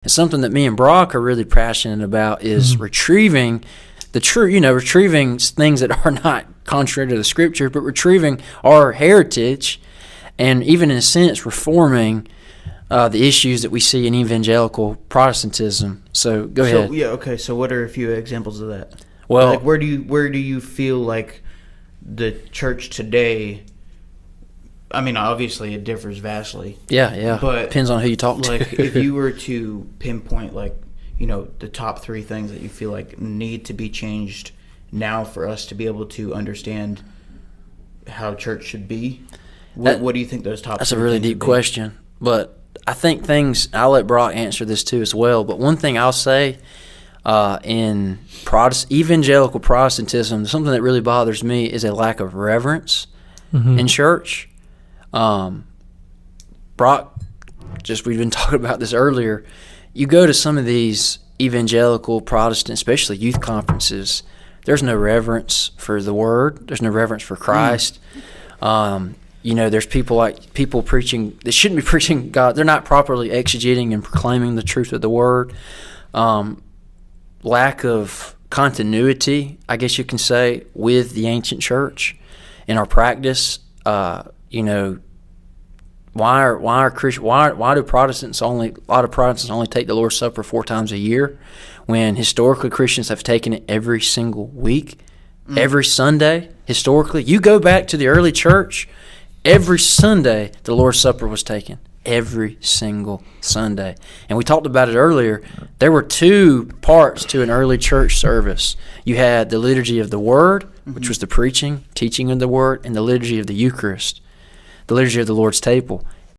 And something that me and Brock are really passionate about is retrieving the true, retrieving things that are not contrary to the Scripture, but retrieving our heritage and even in a sense reforming the issues that we see in evangelical Protestantism. So go ahead. Yeah, okay. So what are a few examples of that? Well, like where do you feel like the church today? I mean, obviously it differs vastly. Yeah. But depends on who you talk to. Like, if you were to pinpoint, like, the top 3 things that you feel like need to be changed now for us to be able to understand how church should be, what do you think those top? That's a really deep question, but I think I'll let Brock answer this too as well. But one thing I'll say in evangelical Protestantism, something that really bothers me is a lack of reverence in church. Brock, we've been talking about this earlier. You go to some of these evangelical Protestant, especially youth conferences, there's no reverence for the Word. There's no reverence for Christ. There's people preaching that shouldn't be preaching God. They're not properly exegeting and proclaiming the truth of the Word. Lack of continuity, I guess you can say, with the ancient church in our practice. Why do Protestants only take the Lord's Supper 4 times a year, when historically Christians have taken it every single week, every Sunday? Historically, you go back to the early church, every Sunday the Lord's Supper was taken, every single Sunday. And we talked about it earlier. There were 2 parts to an early church service. You had the liturgy of the Word, teaching of the Word, and the liturgy of the Eucharist, the liturgy of the Lord's table.